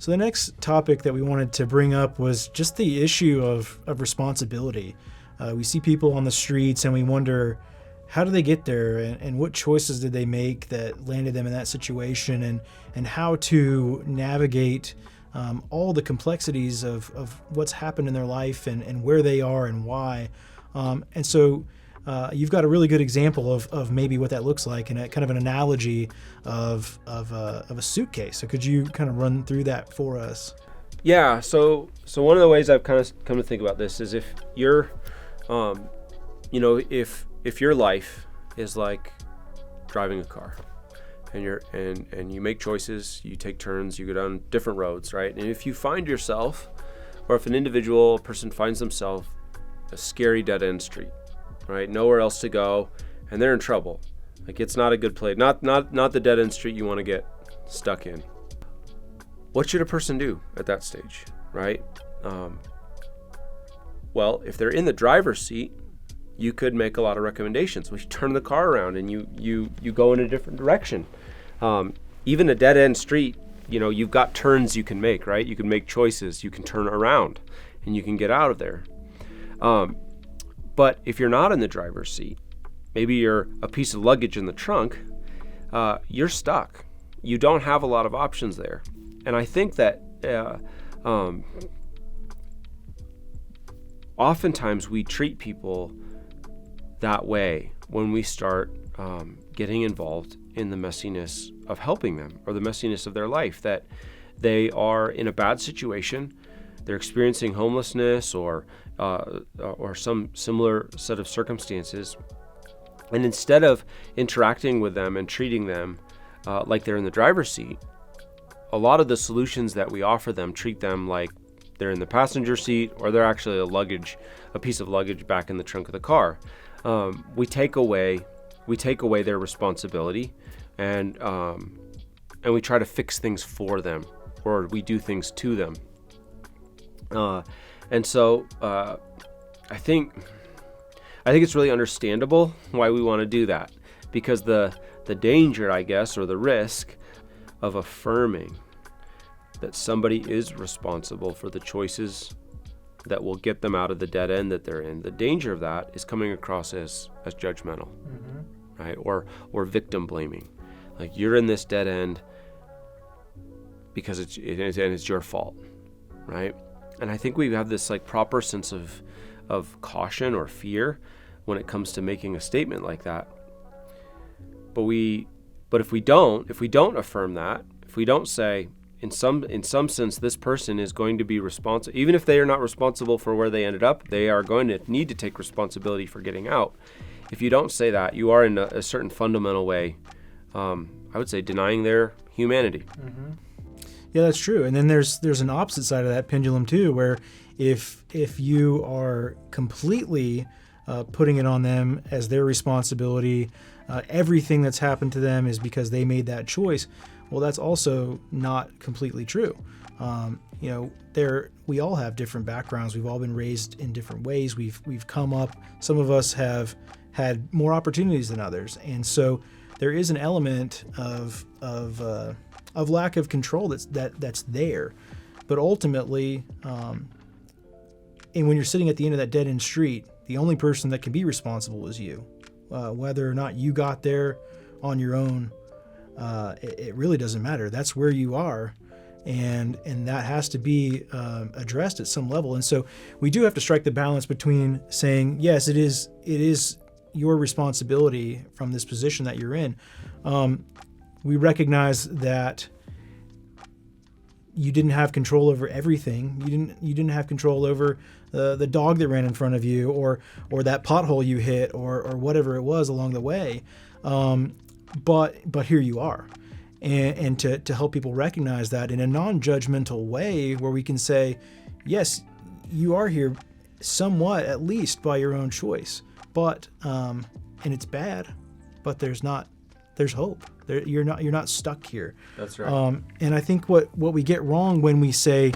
So the next topic that we wanted to bring up was just the issue of responsibility. We see people on the streets and we wonder, how do they get there, and what choices did they make that landed them in that situation, and how to navigate all the complexities of what's happened in their life, and where they are and why. And so you've got a really good example of maybe what that looks like, and a kind of an analogy of a suitcase. So could you kind of run through that for us? Yeah. So one of the ways I've kind of come to think about this is if you're, if your life is like driving a car, and you make choices, you take turns, you go down different roads, right? And if you find yourself, or if an individual person finds themselves a scary dead end street, right? Nowhere else to go, and they're in trouble. Like, it's not a good place. Not the dead end street you want to get stuck in. What should a person do at that stage, right? Well, if they're in the driver's seat, you could make a lot of recommendations. We turn the car around and you go in a different direction. Even a dead end street, you've got turns you can make, right? You can make choices. You can turn around and you can get out of there. But if you're not in the driver's seat, maybe you're a piece of luggage in the trunk, you're stuck. You don't have a lot of options there. And I think that oftentimes we treat people that way when we start getting involved in the messiness of helping them, or the messiness of their life, that they are in a bad situation, they're experiencing homelessness or some similar set of circumstances, and instead of interacting with them and treating them like they're in the driver's seat, a lot of the solutions that we offer them treat them like they're in the passenger seat, or they're actually a piece of luggage back in the trunk of the car. We take away their responsibility, and we try to fix things for them, or we do things to them. And so I think it's really understandable why we want to do that, because the danger, I guess, or the risk of affirming that somebody is responsible for the choices that will get them out of the dead end that they're in. The danger of that is coming across as judgmental, right? Or victim blaming. Like, you're in this dead end because it's your fault, right? And I think we have this like proper sense of caution or fear when it comes to making a statement like that. But if we don't affirm that, if we don't say, in some sense, this person is going to be responsible, even if they are not responsible for where they ended up, they are going to need to take responsibility for getting out. If you don't say that, you are in a certain fundamental way, I would say, denying their humanity. Mm-hmm. Yeah, that's true. And then there's an opposite side of that pendulum too, where if you are completely putting it on them as their responsibility, everything that's happened to them is because they made that choice. Well, that's also not completely true. We all have different backgrounds. We've all been raised in different ways. We've come up. Some of us have had more opportunities than others, and so there is an element of lack of control that's there. But ultimately, and when you're sitting at the end of that dead end street, the only person that can be responsible is you. Whether or not you got there on your own, it really doesn't matter. That's where you are, and that has to be addressed at some level. And so we do have to strike the balance between saying, yes, it is your responsibility from this position that you're in. We recognize that you didn't have control over everything. You didn't have control over the dog that ran in front of you, or that pothole you hit, or whatever it was along the way. But here you are, and to help people recognize that in a non-judgmental way, where we can say, yes, you are here somewhat, at least by your own choice, but and it's bad, but there's hope. You're not stuck here. That's right. And I think what we get wrong when we say,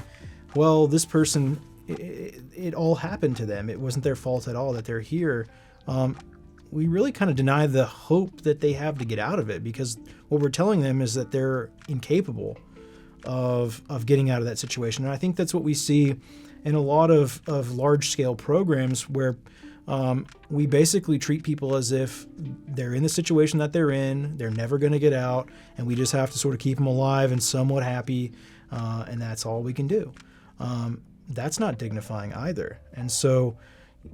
well, this person, it all happened to them, it wasn't their fault at all that they're here. We really kind of deny the hope that they have to get out of it, because what we're telling them is that they're incapable. of getting out of that situation. And I think that's what we see in a lot of large scale programs where we basically treat people as if they're in the situation that they're in, they're never going to get out, and we just have to sort of keep them alive and somewhat happy, and that's all we can do. That's not dignifying either. And so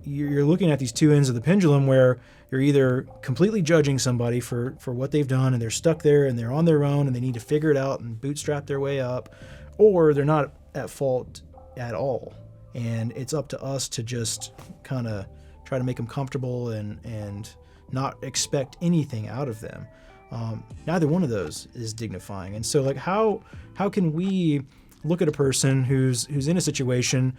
you're looking at these two ends of the pendulum where you're either completely judging somebody for what they've done and they're stuck there and they're on their own and they need to figure it out and bootstrap their way up, or they're not at fault at all. And it's up to us to just kind of try to make them comfortable and not expect anything out of them. Neither one of those is dignifying. And so, like, how can we look at a person who's in a situation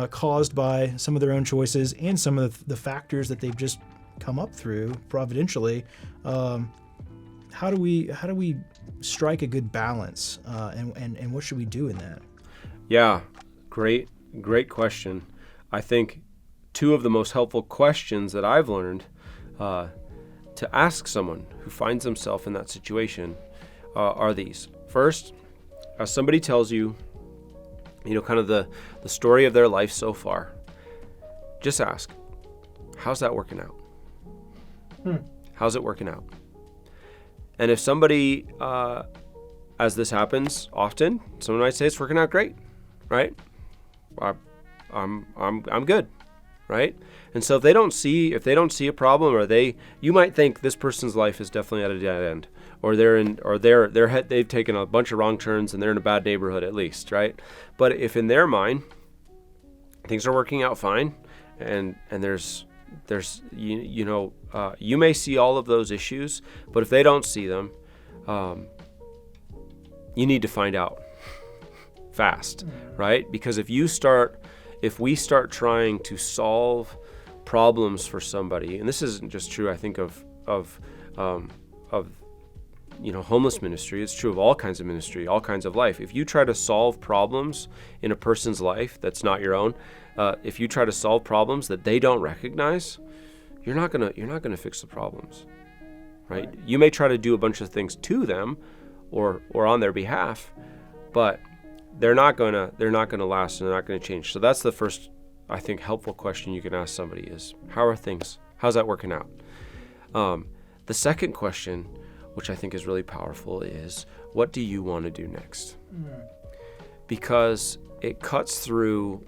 caused by some of their own choices and some of the factors that they've just come up through providentially? How do we strike a good balance, and what should we do in that? Yeah, great question. I think two of the most helpful questions that I've learned to ask someone who finds himself in that situation are these. First, as somebody tells you, kind of the story of their life so far, just ask, how's that working out? How's it working out? And if somebody, as this happens often, someone might say it's working out great, right? I'm good, right? And so if they don't see a problem, or you might think this person's life is definitely at a dead end, or they've taken a bunch of wrong turns and they're in a bad neighborhood at least, right? But if in their mind things are working out fine, and there's you may see all of those issues, but if they don't see them, you need to find out fast, right? Because if we start trying to solve problems for somebody, and this isn't just true, I think of homeless ministry, it's true of all kinds of ministry, all kinds of life. If you try to solve problems in a person's life that's not your own, if you try to solve problems that they don't recognize, you're not gonna fix the problems, right? You may try to do a bunch of things to them or on their behalf, but they're not gonna last, and they're not gonna change. So that's the first, I think, helpful question you can ask somebody is, how are things? How's that working out? The second question, which I think is really powerful, is, what do you want to do next? Because it cuts through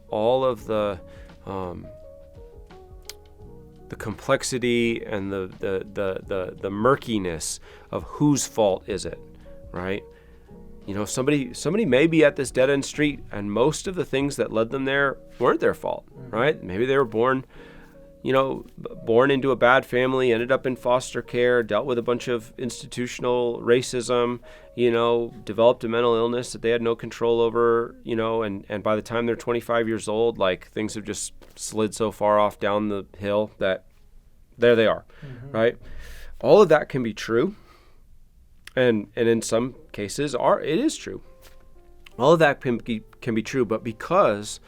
all of the complexity and the murkiness of whose fault is it, right? Somebody may be at this dead end street, and most of the things that led them there weren't their fault, right? Maybe they were born into a bad family, ended up in foster care, dealt with a bunch of institutional racism, developed a mental illness that they had no control over, and by the time they're 25 years old, like, things have just slid so far off down the hill that there they are, right? All of that can be true. And in some cases it is true. All of that can be true, but because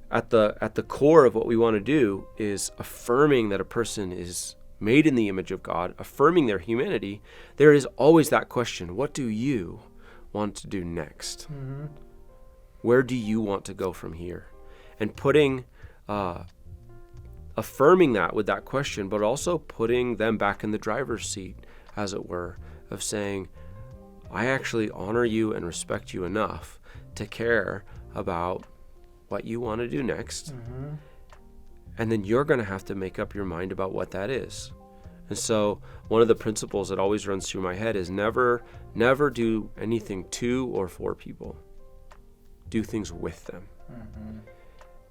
at the core of what we want to do is affirming that a person is made in the image of God, affirming their humanity, there is always that question, what do you want to do next? Where do you want to go from here? And affirming that with that question, but also putting them back in the driver's seat, as it were, of saying, I actually honor you and respect you enough to care about what you want to do next. And then you're going to have to make up your mind about what that is. And so one of the principles that always runs through my head is never do anything to or for people. Do things with them.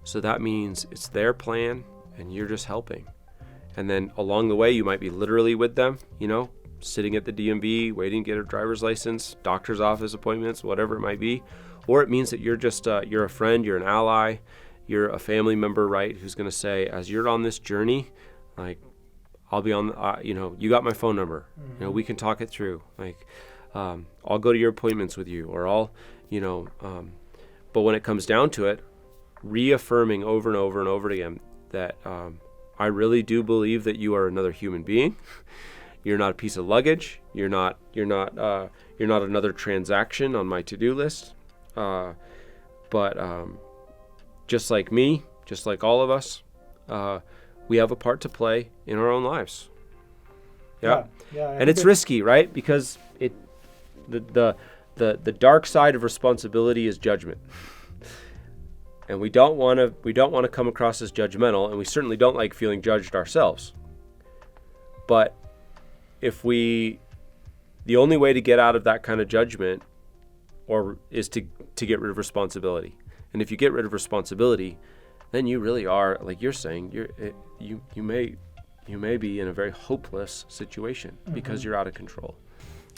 So that means it's their plan and you're just helping. And then along the way, you might be literally with them, sitting at the DMV, waiting to get a driver's license, doctor's office appointments, whatever it might be. Or it means that you're just, you're a friend, you're an ally, you're a family member, right, who's going to say, as you're on this journey, like, I'll be on, you got my phone number, we can talk it through. Like, I'll go to your appointments with you, or but when it comes down to it, reaffirming over and over and over again that I really do believe that you are another human being. You're not a piece of luggage. You're not another transaction on my to-do list. But just like me, just like all of us, we have a part to play in our own lives. Yeah. And it's risky, right? Because the dark side of responsibility is judgment. And we don't want to come across as judgmental, and we certainly don't like feeling judged ourselves. But the only way to get out of that kind of judgment is to get rid of responsibility. And if you get rid of responsibility, then you really are, like you're saying, you may be in a very hopeless situation because you're out of control.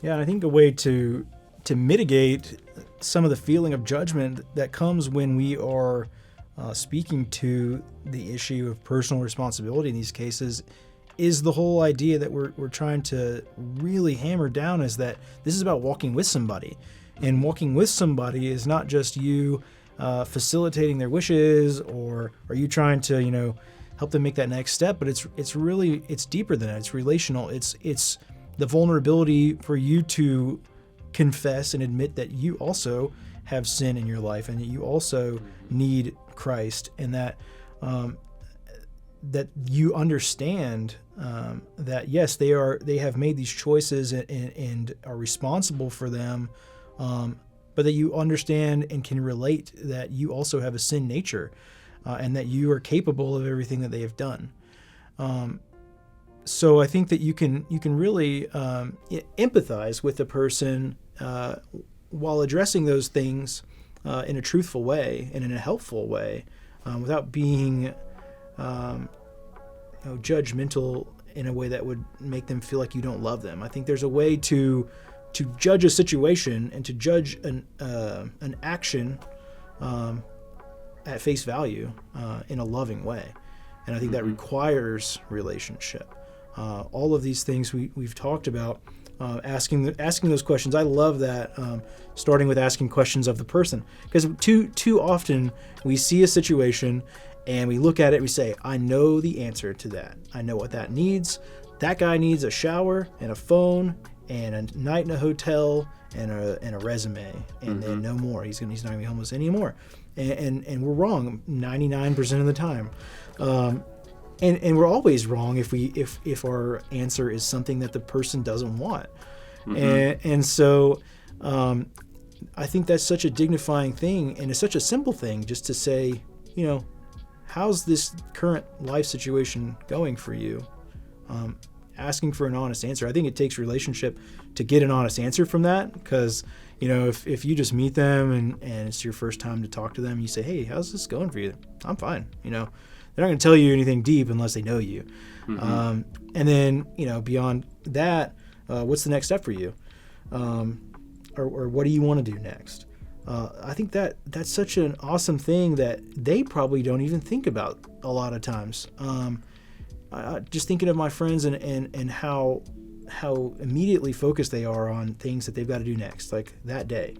Yeah, and I think a way to mitigate some of the feeling of judgment that comes when we are speaking to the issue of personal responsibility in these cases is the whole idea that we're trying to really hammer down, is that this is about walking with somebody. And walking with somebody is not just you facilitating their wishes, or are you trying to, help them make that next step, but it's deeper than that. It's relational. It's the vulnerability for you to confess and admit that you also have sin in your life and that you also need Christ, and that that you understand that yes, they have made these choices and are responsible for them, but that you understand and can relate that you also have a sin nature, and that you are capable of everything that they have done. So I think that you can really empathize with the person while addressing those things in a truthful way and in a helpful way, without being judgmental in a way that would make them feel like you don't love them. I think there's a way to judge a situation and to judge an action at face value in a loving way, and I think that requires relationship. All of these things we've talked about, asking those questions. I love that, starting with asking questions of the person, because too often we see a situation and we look at it, we say, I know the answer to that. I know what that needs. That guy needs a shower and a phone and a night in a hotel and a resume, and then no more. He's not gonna be homeless anymore. And we're wrong 99% of the time. And we're always wrong if our answer is something that the person doesn't want. And so I think that's such a dignifying thing, and it's such a simple thing just to say, how's this current life situation going for you? Asking for an honest answer. I think it takes relationship to get an honest answer from that, because if you just meet them and it's your first time to talk to them, you say, hey, how's this going for you? I'm fine. They're not going to tell you anything deep unless they know you. And then, beyond that, what's the next step for you? Or what do you want to do next? I think that's such an awesome thing that they probably don't even think about a lot of times. Just thinking of my friends and how immediately focused they are on things that they've got to do next, like that day.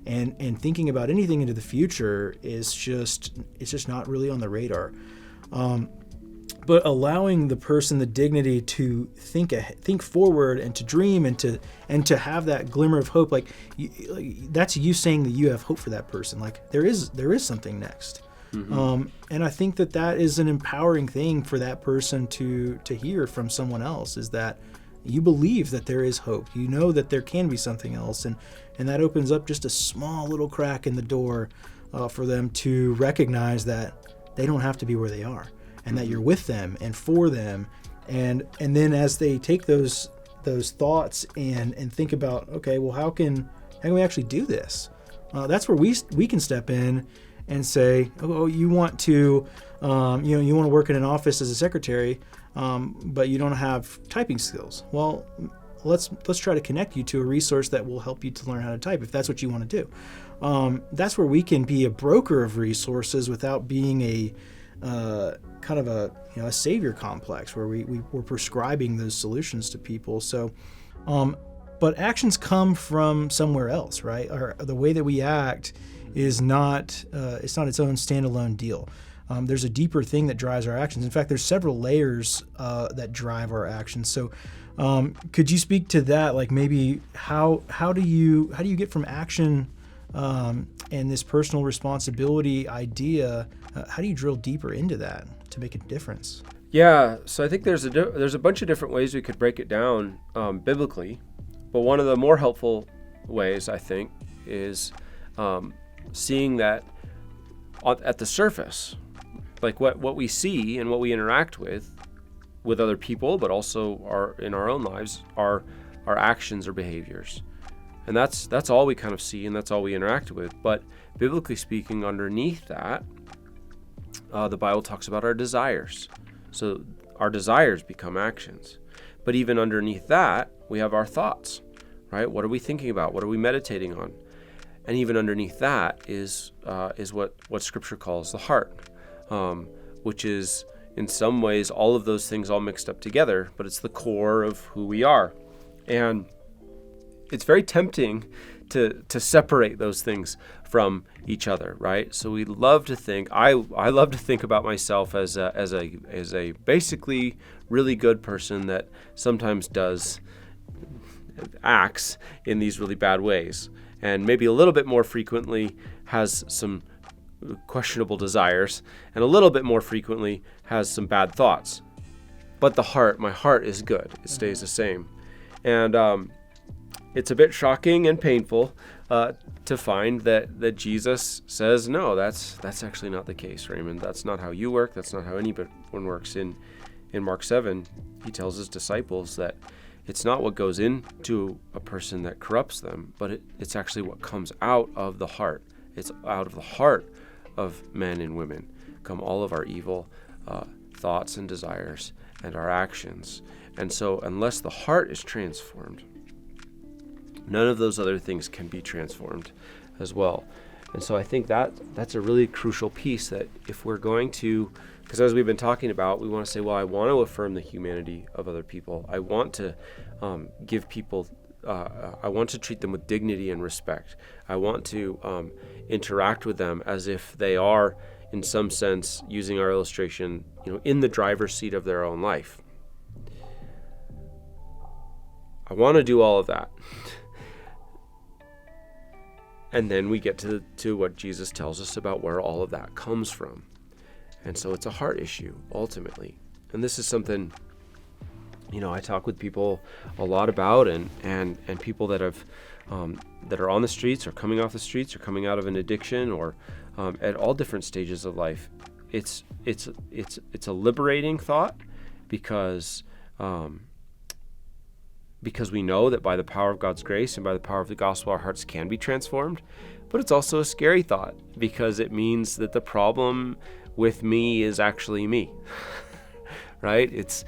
And thinking about anything into the future it's just not really on the radar. But allowing the person the dignity to think forward and to dream and to have that glimmer of hope, that's you saying that you have hope for that person. Like there is something next. And I think that is an empowering thing for that person to hear from someone else, is that you believe that there is hope. You know that there can be something else, and that opens up just a small little crack in the door for them to recognize that they don't have to be where they are, and that you're with them and for them. And then as they take those thoughts and think about, okay, well, how can we actually do this? That's where we can step in and say, oh, you want to work in an office as a secretary, but you don't have typing skills. Well, let's try to connect you to a resource that will help you to learn how to type if that's what you want to do. That's where we can be a broker of resources without being a kind of a savior complex where we're prescribing those solutions to people. So, but actions come from somewhere else, right? Or the way that we act is not it's not its own standalone deal. There's a deeper thing that drives our actions. In fact, there's several layers that drive our actions. So Could you speak to that? Like maybe how do you get from action and this personal responsibility idea? How do you drill deeper into that to make a difference? Yeah, so I think there's a bunch of different ways we could break it down biblically, but one of the more helpful ways, I think, is seeing that at the surface, like what we see and what we interact with other people, but also in our own lives, are our actions or behaviors. And that's all we kind of see, and that's all we interact with. But biblically speaking, underneath that, the Bible talks about our desires. So our desires become actions. But even underneath that, we have our thoughts, right? What are we thinking about? What are we meditating on? And even underneath that is what Scripture calls the heart, which is in some ways all of those things all mixed up together, but it's the core of who we are. And it's very tempting to separate those things from each other, right? So we love to think, I love to think about myself as a basically really good person that sometimes acts in these really bad ways, and maybe a little bit more frequently has some questionable desires, and a little bit more frequently has some bad thoughts. But my heart is good. It stays the same. And it's a bit shocking and painful to find that Jesus says, no, that's actually not the case, Raymond. That's not how you work. That's not how anyone works. In Mark 7, he tells his disciples that it's not what goes into a person that corrupts them, but it's actually what comes out of the heart. It's out of the heart of men and women come all of our evil thoughts and desires and our actions. And so unless the heart is transformed, none of those other things can be transformed as well. And so I think that's a really crucial piece, that if we're going to, because as we've been talking about, we want to say, well, I want to affirm the humanity of other people. I want to give people, I want to treat them with dignity and respect. I want to interact with them as if they are, in some sense, using our illustration, in the driver's seat of their own life. I want to do all of that. And then we get to what Jesus tells us about where all of that comes from. And so it's a heart issue, ultimately. And this is something, I talk with people a lot about, and people that are on the streets or coming off the streets or coming out of an addiction or at all different stages of life. It's a liberating thought because we know that by the power of God's grace and by the power of the gospel, our hearts can be transformed. But it's also a scary thought because it means that the problem with me is actually me, right? It's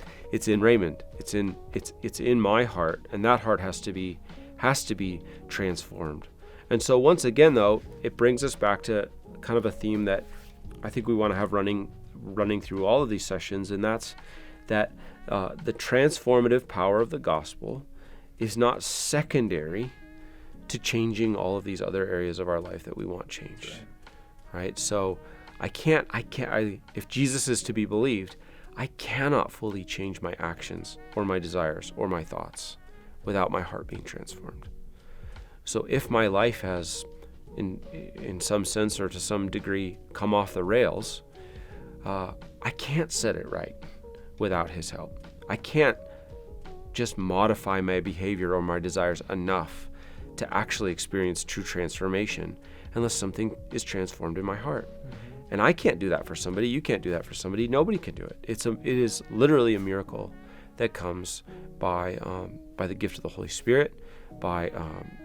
in Raymond. It's in my heart, and that heart has to be transformed. And so once again, though, it brings us back to kind of a theme that I think we want to have running through all of these sessions, and that's that the transformative power of the gospel is not secondary to changing all of these other areas of our life that we want changed, right? So if Jesus is to be believed, I cannot fully change my actions or my desires or my thoughts without my heart being transformed. So if my life has, in some sense or to some degree, come off the rails, I can't set it right without his help. I can't just modify my behavior or my desires enough to actually experience true transformation unless something is transformed in my heart. Mm-hmm. And I can't do that for somebody. You can't do that for somebody. Nobody can do it. It is literally a miracle that comes by the gift of the Holy Spirit, by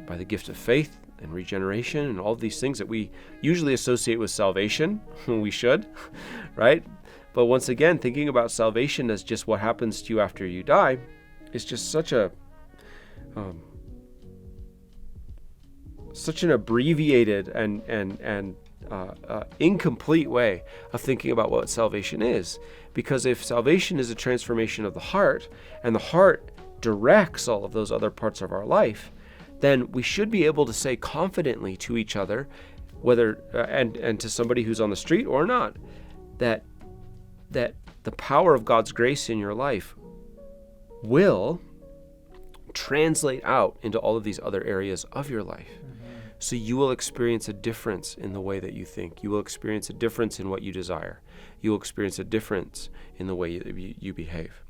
the gift of faith and regeneration and all of these things that we usually associate with salvation. We should, right? But once again, thinking about salvation as just what happens to you after you die is just such an abbreviated and incomplete way of thinking about what salvation is. Because if salvation is a transformation of the heart, and the heart directs all of those other parts of our life, then we should be able to say confidently to each other, whether and to somebody who's on the street or not, that the power of God's grace in your life will translate out into all of these other areas of your life. So you will experience a difference in the way that you think. You will experience a difference in what you desire. You will experience a difference in the way you behave.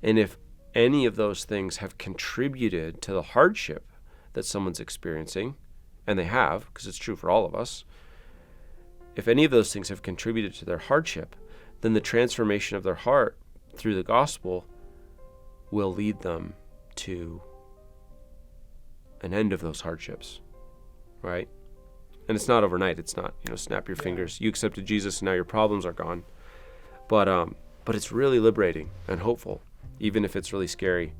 And if any of those things have contributed to the hardship that someone's experiencing, and they have, because it's true for all of us, if any of those things have contributed to their hardship, then the transformation of their heart through the gospel will lead them to an end of those hardships, right? And it's not overnight. It's not, snap your fingers. You accepted Jesus, and now your problems are gone. But it's really liberating and hopeful, even if it's really scary.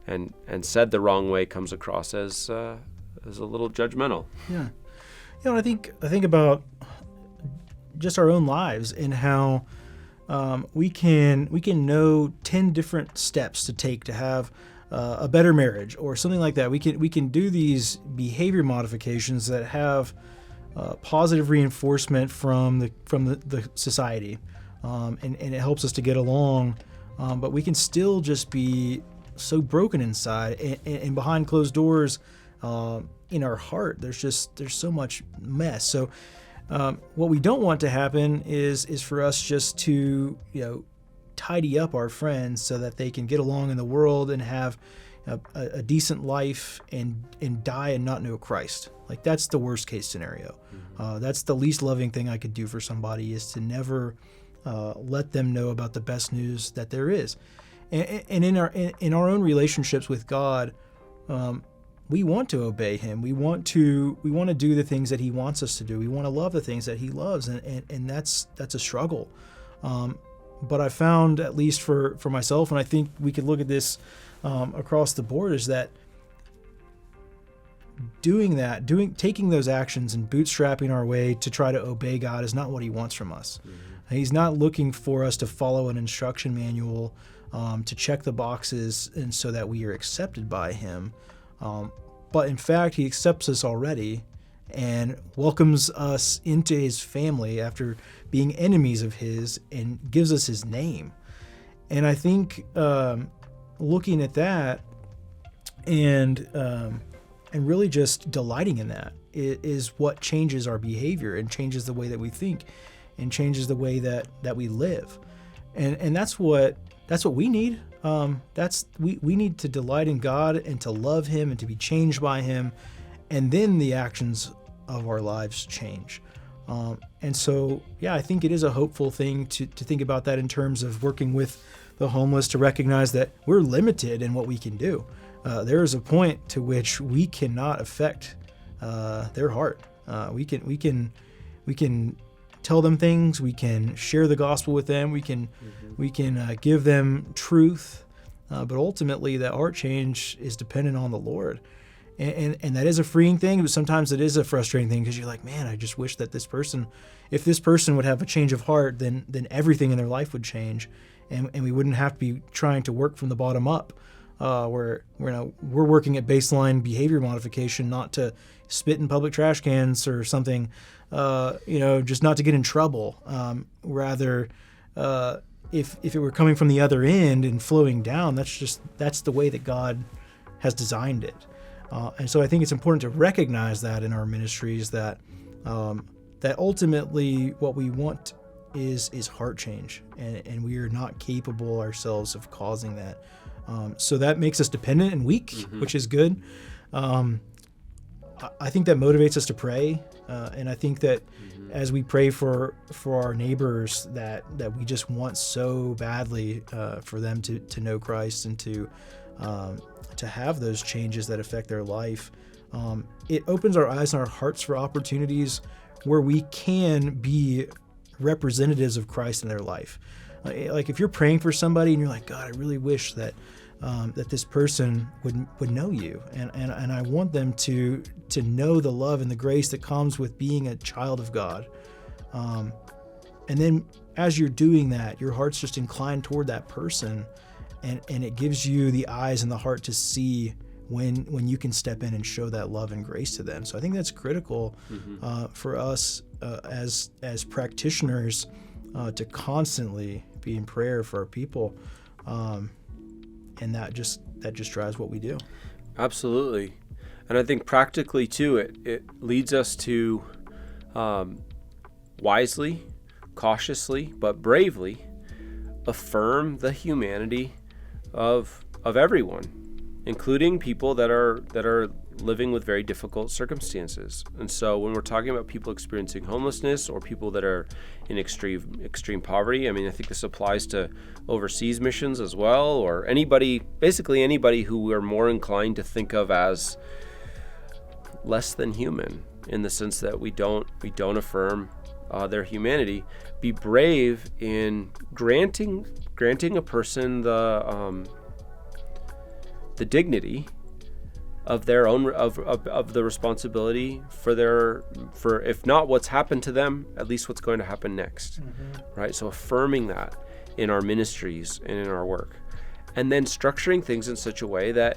And said the wrong way comes across as a little judgmental. Yeah. I think about just our own lives and how we can know 10 different steps to take to have a better marriage or something like that. We can do these behavior modifications that have positive reinforcement from the society, and it helps us to get along. But we can still just be so broken inside, and behind closed doors, in our heart, there's so much mess. So what we don't want to happen is for us just to tidy up our friends so that they can get along in the world and have a decent life and die and not know Christ. Like, that's the worst case scenario. That's the least loving thing I could do for somebody, is to never let them know about the best news that there is. And in our own relationships with God, we want to obey Him. We want to do the things that He wants us to do. We want to love the things that He loves, and that's a struggle. But I found, at least for myself, and I think we could look at this across the board, is that taking those actions and bootstrapping our way to try to obey God is not what He wants from us. Mm-hmm. He's not looking for us to follow an instruction manual to check the boxes and so that we are accepted by Him. But in fact, He accepts us already and welcomes us into His family after being enemies of His, and gives us His name. And I think looking at that and really just delighting in that is what changes our behavior and changes the way that we think and changes the way that we live. And that's what we need. We need to delight in God and to love Him and to be changed by Him, and then the actions of our lives change. And so, I think it is a hopeful thing to think about that in terms of working with the homeless, to recognize that we're limited in what we can do. There is a point to which we cannot affect their heart. We can tell them things. We can share the gospel with them. We can give them truth. But ultimately, that heart change is dependent on the Lord. And that is a freeing thing, but sometimes it is a frustrating thing, because you're like, man, I just wish that if this person would have a change of heart, then everything in their life would change, and we wouldn't have to be trying to work from the bottom up. We're working at baseline behavior modification, not to spit in public trash cans or something, just not to get in trouble. Rather, if it were coming from the other end and flowing down, that's the way that God has designed it. And so I think it's important to recognize that in our ministries, that ultimately what we want is heart change, and we are not capable ourselves of causing that. So that makes us dependent and weak, which is good. I think that motivates us to pray, and I think that as we pray for our neighbors, that we just want so badly for them to know Christ and to have those changes that affect their life. It opens our eyes and our hearts for opportunities where we can be representatives of Christ in their life. Like if you're praying for somebody and you're like, God, I really wish that this person would know you, and I want them to know the love and the grace that comes with being a child of God. And then as you're doing that, your heart's just inclined toward that person, and it gives you the eyes and the heart to see when you can step in and show that love and grace to them. So I think that's critical for us as practitioners to constantly be in prayer for our people. that just drives what we do. Absolutely. And I think practically too, it leads us to wisely, cautiously, but bravely affirm the humanity of everyone, including people that are living with very difficult circumstances. And so when we're talking about people experiencing homelessness or people that are in extreme poverty, I mean, I think this applies to overseas missions as well, or basically anybody who we're more inclined to think of as less than human, in the sense that we don't affirm their humanity. Be brave in granting a person the dignity of their own of the responsibility for if not what's happened to them, at least what's going to happen next. Right? So affirming that in our ministries and in our work, and then structuring things in such a way that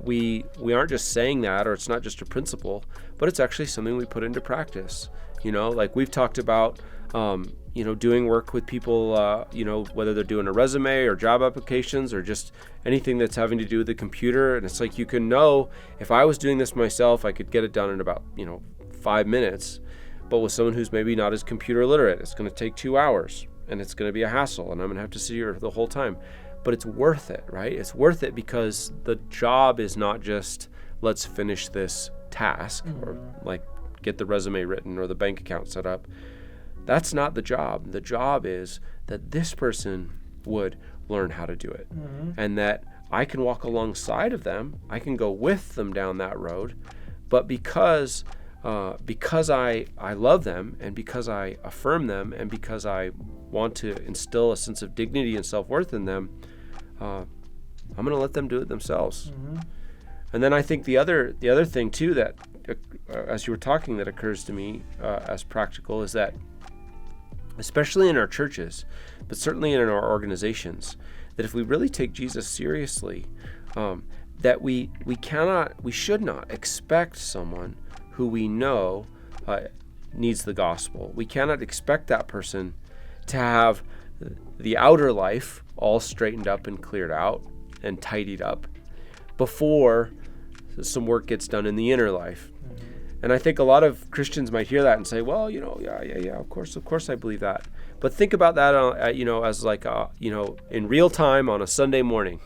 we aren't just saying that, or it's not just a principle, but it's actually something we put into practice. Like we've talked about, doing work with people, whether they're doing a resume or job applications or just anything that's having to do with the computer. And it's like, you can know, if I was doing this myself, I could get it done in about, 5 minutes. But with someone who's maybe not as computer literate, it's going to take 2 hours and it's going to be a hassle and I'm going to have to sit here the whole time. But it's worth it, right? It's worth it because the job is not just, let's finish this task or like get the resume written or the bank account set up. That's not the job. The job is that this person would learn how to do it, and that I can walk alongside of them. I can go with them down that road, but because I love them, and because I affirm them, and because I want to instill a sense of dignity and self-worth in them, I'm going to let them do it themselves. And then I think the other thing too that, as you were talking, that occurs to me as practical is that, especially in our churches, but certainly in our organizations, that if we really take Jesus seriously, that we should not expect someone who we know needs the gospel. We cannot expect that person to have the outer life all straightened up and cleared out and tidied up before some work gets done in the inner life. And I think a lot of Christians might hear that and say, well, yeah, of course I believe that. But think about that, as like, in real time on a Sunday morning.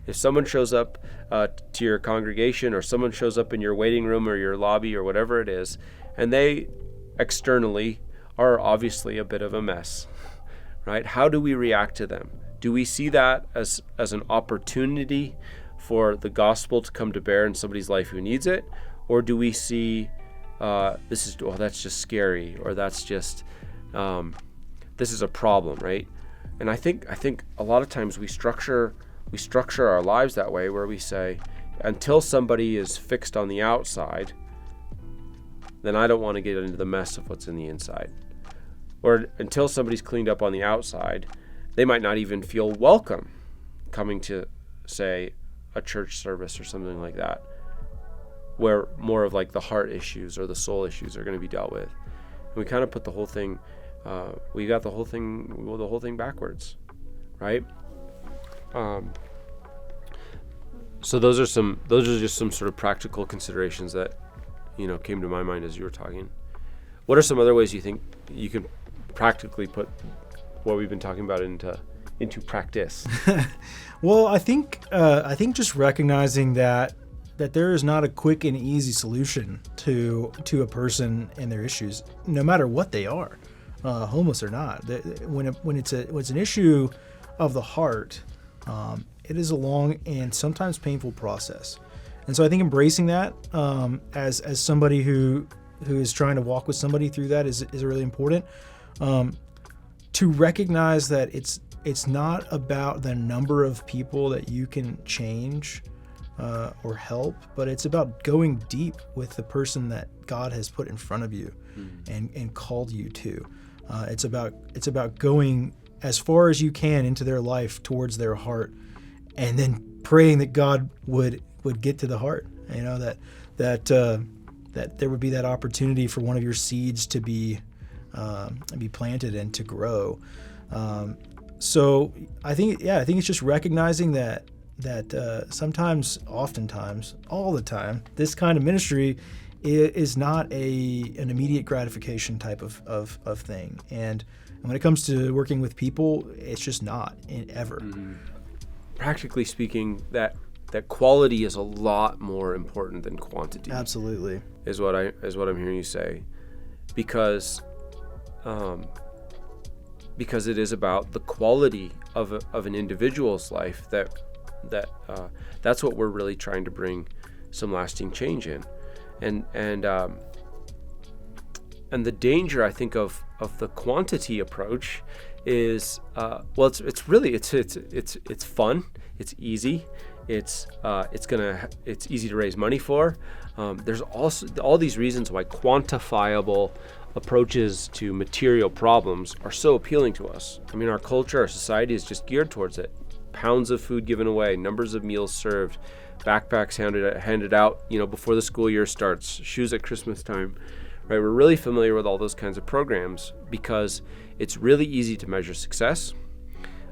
If someone shows up to your congregation, or someone shows up in your waiting room or your lobby or whatever it is, and they externally are obviously a bit of a mess, right? How do we react to them? Do we see that as an opportunity for the gospel to come to bear in somebody's life who needs it? Or do we see that's just scary, or that's just this is a problem, right? And I think a lot of times we structure our lives that way, where we say, until somebody is fixed on the outside, then I don't want to get into the mess of what's in the inside. Or until somebody's cleaned up on the outside, they might not even feel welcome coming to, say, a church service or something like that, where more of like the heart issues or the soul issues are going to be dealt with. And we kind of put the whole thing, we go the whole thing backwards, right? So those are just some sort of practical considerations that, came to my mind as you were talking. What are some other ways you think you can practically put what we've been talking about into practice? Well, I think just recognizing that there is not a quick and easy solution to a person and their issues, no matter what they are, homeless or not. When it's an issue of the heart, it is a long and sometimes painful process. And so I think embracing that as somebody who is trying to walk with somebody through that is really important. To recognize that it's not about the number of people that you can change or help, but it's about going deep with the person that God has put in front of you and called you to. It's about going as far as you can into their life towards their heart, and then praying that God would get to the heart. That there would be that opportunity for one of your seeds to be planted and to grow. So I think it's just recognizing that oftentimes, all the time, this kind of ministry is not an immediate gratification type of thing. And when it comes to working with people, it's just not ever. Practically speaking, that quality is a lot more important than quantity. Absolutely. Is what I'm hearing you say, because it is about the quality of an individual's life that's what we're really trying to bring some lasting change in, and the danger, I think, of the quantity approach is it's fun, it's easy, it's easy to raise money for. There's also all these reasons why quantifiable approaches to material problems are so appealing to us. I mean, our culture, our society is just geared towards it. Pounds of food given away, numbers of meals served, backpacks handed out, before the school year starts, shoes at Christmas time, right? We're really familiar with all those kinds of programs because it's really easy to measure success.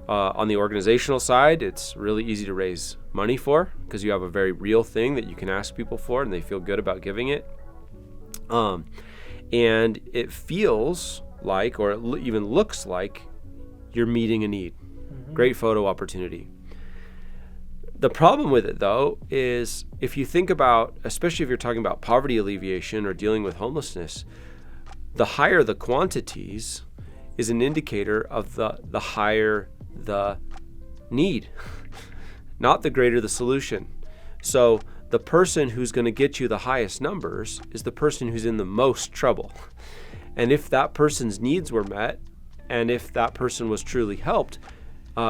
On the organizational side, it's really easy to raise money for because you have a very real thing that you can ask people for and they feel good about giving it. And it feels like, or it even looks like, you're meeting a need. Great photo opportunity. The problem with it, though, is if you think about, especially if you're talking about poverty alleviation or dealing with homelessness, the higher the quantities is an indicator of the higher the need, not the greater the solution. So the person who's going to get you the highest numbers is the person who's in the most trouble. And if that person's needs were met, and if that person was truly helped,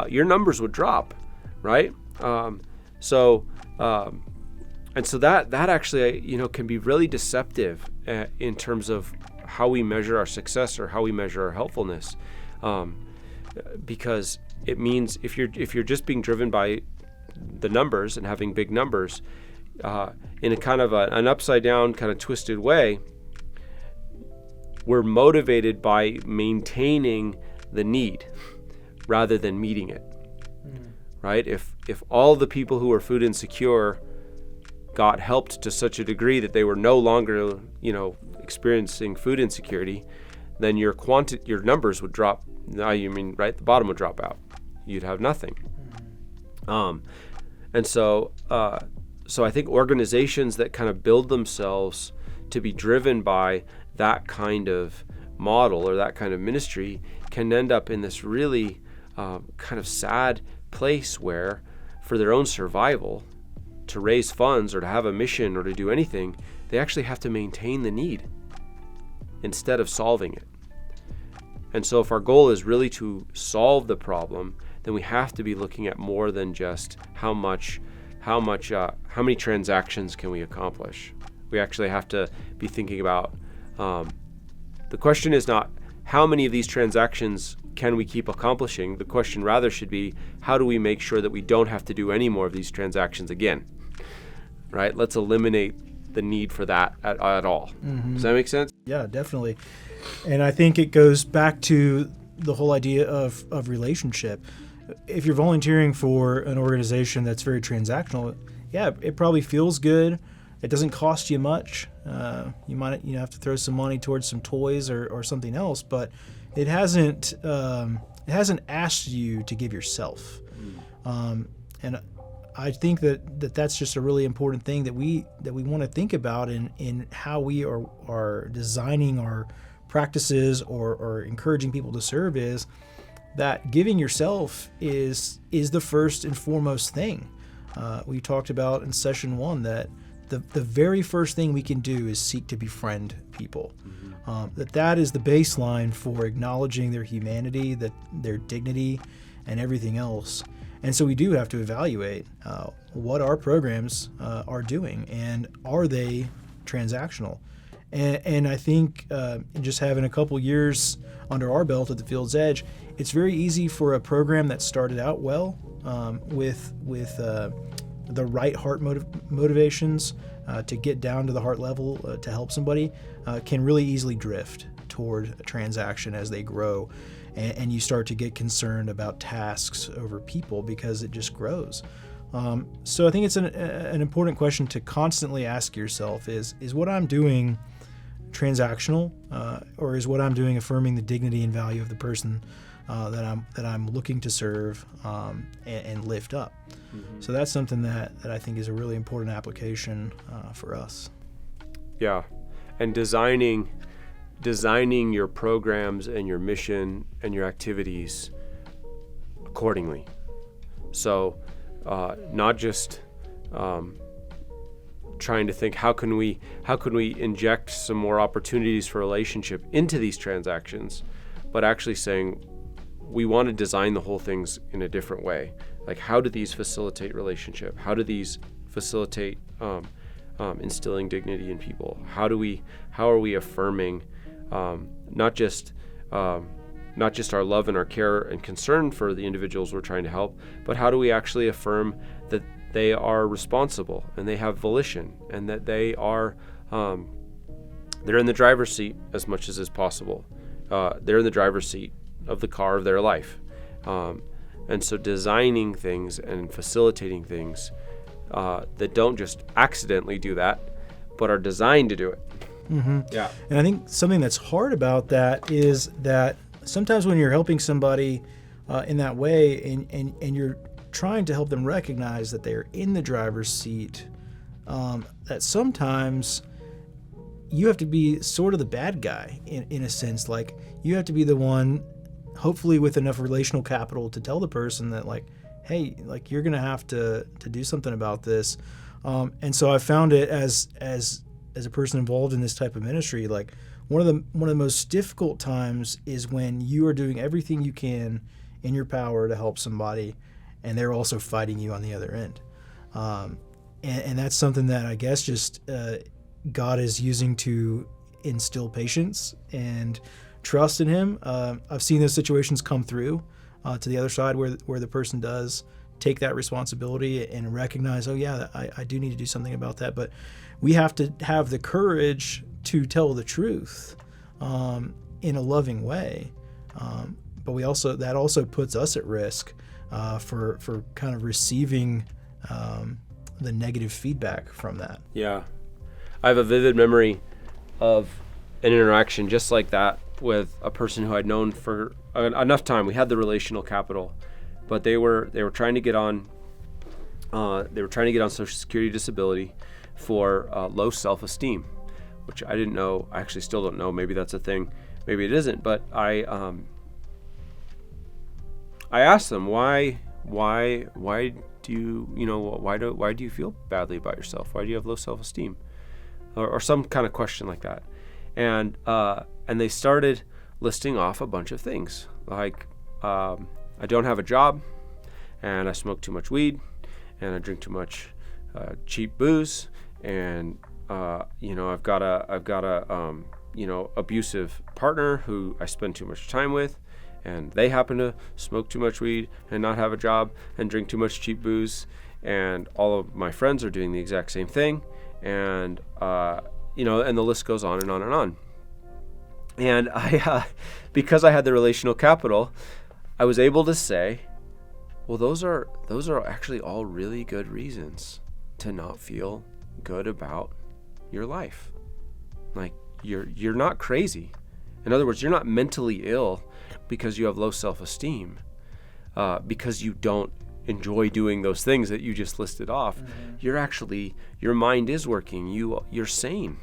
your numbers would drop, right? And so that actually, can be really deceptive in terms of how we measure our success or how we measure our helpfulness, because it means if you're just being driven by the numbers and having big numbers, in a kind of an upside down, kind of twisted way, we're motivated by maintaining the need rather than meeting it, right? If all the people who are food insecure got helped to such a degree that they were no longer, experiencing food insecurity, then your numbers would drop. Right? The bottom would drop out. You'd have nothing. And so I think organizations that kind of build themselves to be driven by that kind of model or that kind of ministry can end up in this really kind of sad place where, for their own survival, to raise funds or to have a mission or to do anything, they actually have to maintain the need instead of solving it. And so if our goal is really to solve the problem, then we have to be looking at more than just how many transactions can we accomplish. We actually have to be thinking about, the question is not how many of these transactions can we keep accomplishing. The question rather should be, how do we make sure that we don't have to do any more of these transactions again, right? Let's eliminate the need for that at all. Does that make sense? Yeah, definitely. And I think it goes back to the whole idea of relationship. If you're volunteering for an organization that's very transactional, yeah, it probably feels good. It doesn't cost you much. You might have to throw some money towards some toys or something else, but it hasn't asked you to give yourself. And I think that's just a really important thing that we want to think about in how we are designing our practices or encouraging people to serve, is that giving yourself is the first and foremost thing. We talked about in session 1 that the very first thing we can do is seek to befriend people. That is the baseline for acknowledging their humanity, their dignity, and everything else. And so we do have to evaluate what our programs are doing, and are they transactional? And I think just having a couple years under our belt at the Field's Edge, it's very easy for a program that started out well with the right heart motivations to get down to the heart level to help somebody, can really easily drift toward a transaction as they grow. And you start to get concerned about tasks over people because it just grows. So I think it's an important question to constantly ask yourself: is what I'm doing transactional, or is what I'm doing affirming the dignity and value of the person that I'm looking to serve and lift up? Mm-hmm. So that's something that I think is a really important application for us. Yeah, and designing your programs and your mission and your activities accordingly. So not just trying to think how can we inject some more opportunities for relationship into these transactions, but actually saying we want to design the whole things in a different way. Like, how do these facilitate relationship? How do these facilitate instilling dignity in people? How are we affirming not just our love and our care and concern for the individuals we're trying to help, but how do we actually affirm that they are responsible and they have volition and that they are they're in the driver's seat as much as is possible. They're in the driver's seat of the car of their life. And so designing things and facilitating things that don't just accidentally do that, but are designed to do it. Mm-hmm. Yeah. And I think something that's hard about that is that sometimes when you're helping somebody in that way and you're trying to help them recognize that they're in the driver's seat, that sometimes you have to be sort of the bad guy in a sense. Like, you have to be the one, hopefully with enough relational capital, to tell the person that, like, hey, like, you're gonna have to do something about this. And so I found it as a person involved in this type of ministry, like, one of the most difficult times is when you are doing everything you can in your power to help somebody, and they're also fighting you on the other end. And that's something that I guess just God is using to instill patience and trust in Him. I've seen those situations come through to the other side where the person does take that responsibility and recognize, oh yeah, I do need to do something about that. But we have to have the courage to tell the truth in a loving way. But that also puts us at risk for kind of receiving the negative feedback from that. Yeah. I have a vivid memory of an interaction just like that with a person who I'd known for enough time. We had the relational capital, but they were trying to get on Social Security disability for low self-esteem, which I didn't know. I actually still don't know. Maybe that's a thing. Maybe it isn't. But I asked them why do you feel badly about yourself? Why do you have low self-esteem? Or some kind of question like that. And they started listing off a bunch of things, like I don't have a job, and I smoke too much weed, and I drink too much cheap booze, and I've got a abusive partner who I spend too much time with, and they happen to smoke too much weed and not have a job and drink too much cheap booze, and all of my friends are doing the exact same thing, and and the list goes on and on and on. And I, because I had the relational capital, I was able to say, well, those are actually all really good reasons to not feel good about your life. Like, you're not crazy. In other words, you're not mentally ill because you have low self-esteem, because you don't enjoy doing those things that you just listed off. Mm-hmm. Your mind is working. You're sane.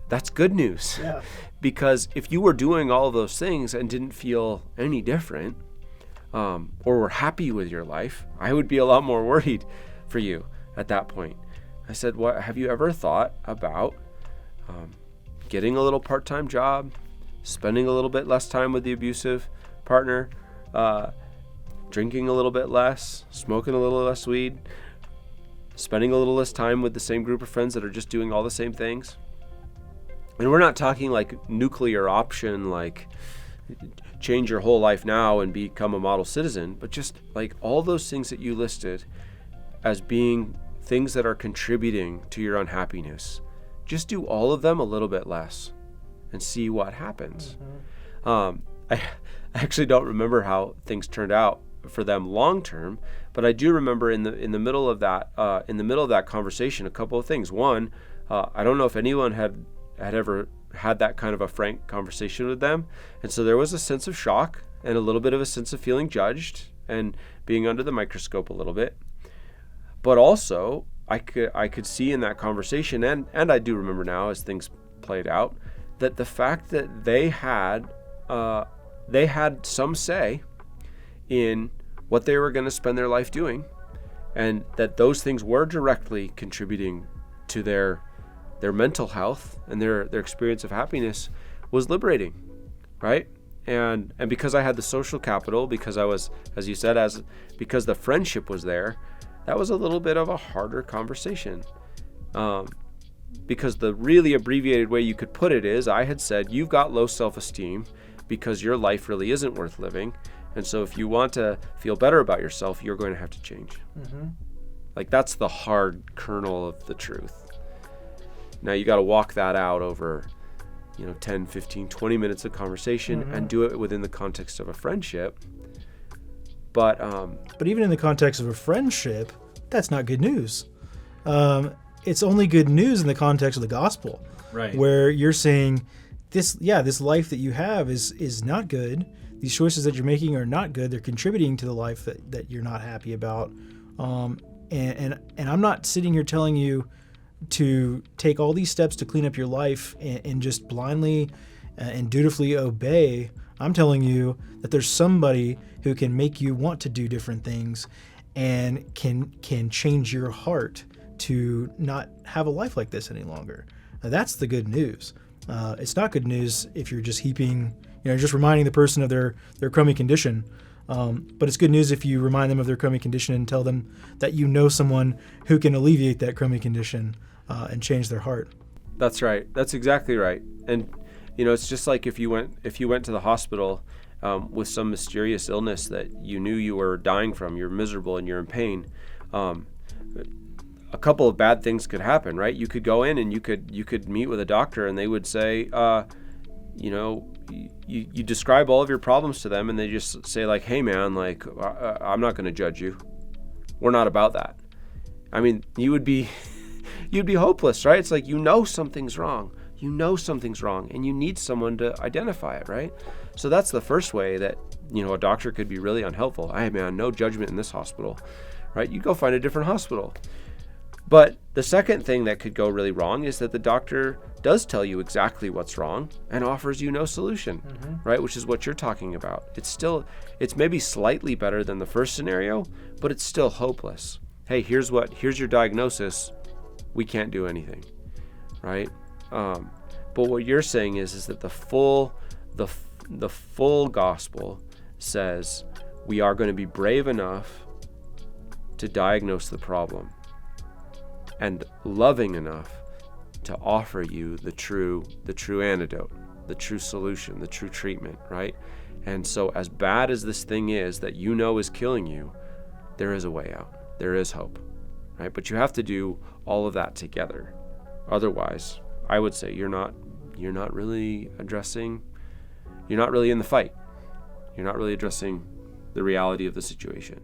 That's good news. Yeah. Because if you were doing all of those things and didn't feel any different, or were happy with your life, I would be a lot more worried for you at that point. I said, "What have you ever thought about getting a little part-time job, spending a little bit less time with the abusive partner, drinking a little bit less, smoking a little less weed, spending a little less time with the same group of friends that are just doing all the same things?" And we're not talking like nuclear option, like change your whole life now and become a model citizen, but just like all those things that you listed as being things that are contributing to your unhappiness. Just do all of them a little bit less and see what happens. Mm-hmm. I actually don't remember how things turned out for them long term. But I do remember in the middle of that conversation, a couple of things. One, I don't know if anyone had ever had that kind of a frank conversation with them, and so there was a sense of shock and a little bit of a sense of feeling judged and being under the microscope a little bit. But also, I could see in that conversation, and I do remember now as things played out, that the fact that they had some say in what they were going to spend their life doing, and that those things were directly contributing to their mental health and their experience of happiness, was liberating, right? And because I had the social capital, because I was, as you said, because the friendship was there, that was a little bit of a harder conversation. Because the really abbreviated way you could put it is, I had said, you've got low self-esteem because your life really isn't worth living. And so if you want to feel better about yourself, you're going to have to change. Mm-hmm. Like, that's the hard kernel of the truth. Now you got to walk that out over, 10, 15, 20 minutes of conversation, mm-hmm. and do it within the context of a friendship. But even in the context of a friendship, that's not good news. It's only good news in the context of the gospel, right? Where you're saying this life that you have is not good. These choices that you're making are not good. They're contributing to the life that you're not happy about. And I'm not sitting here telling you to take all these steps to clean up your life and just blindly and dutifully obey. I'm telling you that there's somebody who can make you want to do different things and can change your heart to not have a life like this any longer. Now, that's the good news. It's not good news if you're just just reminding the person of their crummy condition. But it's good news if you remind them of their crummy condition and tell them that you know someone who can alleviate that crummy condition and change their heart. That's right. That's exactly right. And it's just like if you went to the hospital with some mysterious illness that you knew you were dying from, you're miserable and you're in pain. A couple of bad things could happen, right? You could go in and you could meet with a doctor, and they would say, you describe all of your problems to them, and they just say, like, hey man, like, I'm not going to judge you. We're not about that. I mean, you'd be hopeless, right? It's like, something's wrong. And you need someone to identify it, right? So that's the first way that, a doctor could be really unhelpful. Hey man, no judgment in this hospital, right? You go find a different hospital. But the second thing that could go really wrong is that the doctor does tell you exactly what's wrong and offers you no solution, mm-hmm. right? Which is what you're talking about. It's maybe slightly better than the first scenario, but it's still hopeless. Hey, here's your diagnosis. We can't do anything, right? But what you're saying is that the full gospel says we are going to be brave enough to diagnose the problem, and loving enough to offer you the true antidote, the true solution, the true treatment, right? And so as bad as this thing is that is killing you, there is a way out. There is hope, right? But you have to do all of that together. Otherwise, I would say you're not really in the fight. You're not really addressing the reality of the situation.